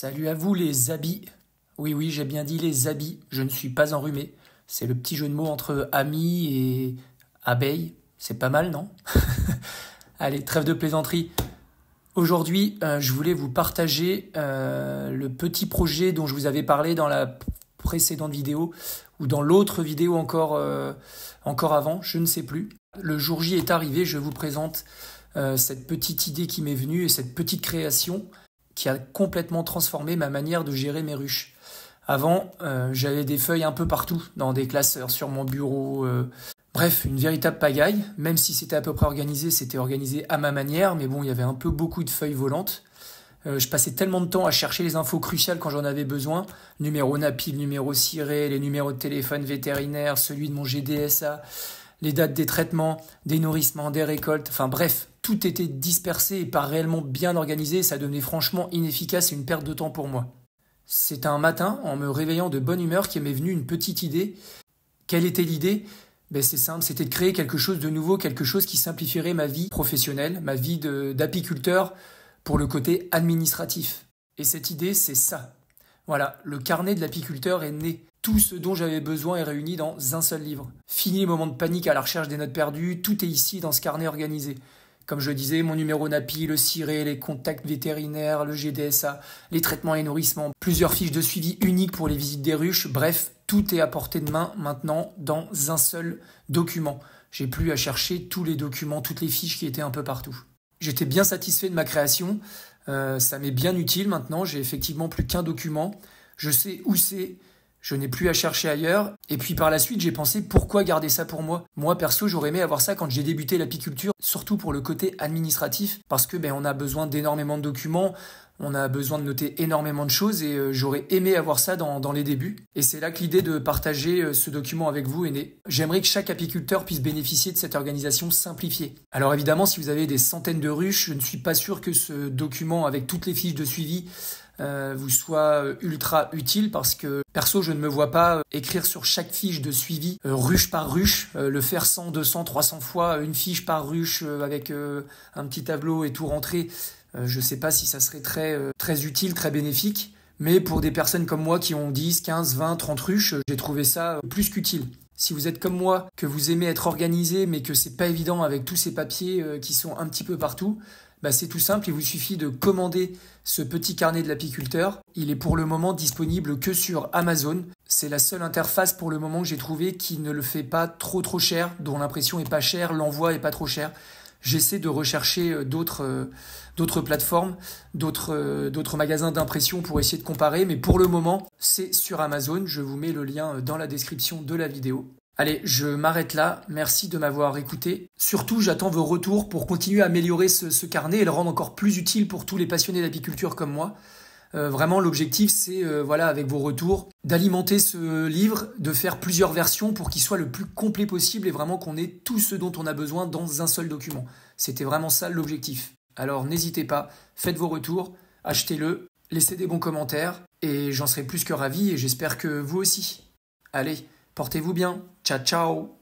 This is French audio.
Salut à vous les habits. Oui, oui, j'ai bien dit les habits, je ne suis pas enrhumé. C'est le petit jeu de mots entre ami et abeille. C'est pas mal, non? Allez, trêve de plaisanterie. Aujourd'hui, je voulais vous partager le petit projet dont je vous avais parlé dans la précédente vidéo ou dans l'autre vidéo encore avant, je ne sais plus. Le jour J est arrivé, je vous présente cette petite idée qui m'est venue et cette petite création qui a complètement transformé ma manière de gérer mes ruches. Avant, j'avais des feuilles un peu partout, dans des classeurs, sur mon bureau. Bref, une véritable pagaille. Même si c'était à peu près organisé, c'était organisé à ma manière. Mais bon, il y avait un peu beaucoup de feuilles volantes. Je passais tellement de temps à chercher les infos cruciales quand j'en avais besoin. Numéro NAPI, numéro SIRE, les numéros de téléphone vétérinaire, celui de mon GDSA, les dates des traitements, des nourrissements, des récoltes. Enfin bref, tout était dispersé et pas réellement bien organisé. Ça devenait franchement inefficace et une perte de temps pour moi. C'est un matin, en me réveillant de bonne humeur, qu'il m'est venue une petite idée. Quelle était l'idée? C'est simple, c'était de créer quelque chose de nouveau, quelque chose qui simplifierait ma vie professionnelle, ma vie d'apiculteur pour le côté administratif. Et cette idée, c'est ça. Voilà, le carnet de l'apiculteur est né. Tout ce dont j'avais besoin est réuni dans un seul livre. Fini les moments de panique à la recherche des notes perdues, tout est ici dans ce carnet organisé. Comme je le disais, mon numéro NAPI, le SIRE, les contacts vétérinaires, le GDSA, les traitements et nourrissements, plusieurs fiches de suivi uniques pour les visites des ruches, bref, tout est à portée de main maintenant dans un seul document. J'ai plus à chercher tous les documents, toutes les fiches qui étaient un peu partout. J'étais bien satisfait de ma création, ça m'est bien utile maintenant, j'ai effectivement plus qu'un document, je sais où c'est, je n'ai plus à chercher ailleurs. Et puis par la suite, j'ai pensé pourquoi garder ça pour moi. Moi perso, j'aurais aimé avoir ça quand j'ai débuté l'apiculture, surtout pour le côté administratif, parce que on a besoin d'énormément de documents, on a besoin de noter énormément de choses et j'aurais aimé avoir ça dans les débuts. Et c'est là que l'idée de partager ce document avec vous est née. J'aimerais que chaque apiculteur puisse bénéficier de cette organisation simplifiée. Alors évidemment, si vous avez des centaines de ruches, je ne suis pas sûr que ce document avec toutes les fiches de suivi vous soit ultra utile parce que perso je ne me vois pas écrire sur chaque fiche de suivi ruche par ruche, le faire 100, 200, 300 fois, une fiche par ruche avec un petit tableau et tout rentré. Je sais pas si ça serait très utile, très bénéfique, mais pour des personnes comme moi qui ont 10, 15, 20, 30 ruches, j'ai trouvé ça plus qu'utile. Si vous êtes comme moi, que vous aimez être organisé mais que c'est pas évident avec tous ces papiers qui sont un petit peu partout, c'est tout simple, il vous suffit de commander ce petit carnet de l'apiculteur. Il est pour le moment disponible que sur Amazon. C'est la seule interface pour le moment que j'ai trouvé qui ne le fait pas trop cher, dont l'impression est pas chère, l'envoi est pas trop cher. J'essaie de rechercher d'autres plateformes, d'autres magasins d'impression pour essayer de comparer, mais pour le moment, c'est sur Amazon. Je vous mets le lien dans la description de la vidéo. Allez, je m'arrête là. Merci de m'avoir écouté. Surtout, j'attends vos retours pour continuer à améliorer ce carnet et le rendre encore plus utile pour tous les passionnés d'apiculture comme moi. Vraiment, l'objectif, c'est, avec vos retours, d'alimenter ce livre, de faire plusieurs versions pour qu'il soit le plus complet possible et vraiment qu'on ait tout ce dont on a besoin dans un seul document. C'était vraiment ça l'objectif. Alors, n'hésitez pas, faites vos retours, achetez-le, laissez des bons commentaires et j'en serai plus que ravi et j'espère que vous aussi. Allez, portez-vous bien. Ciao, ciao.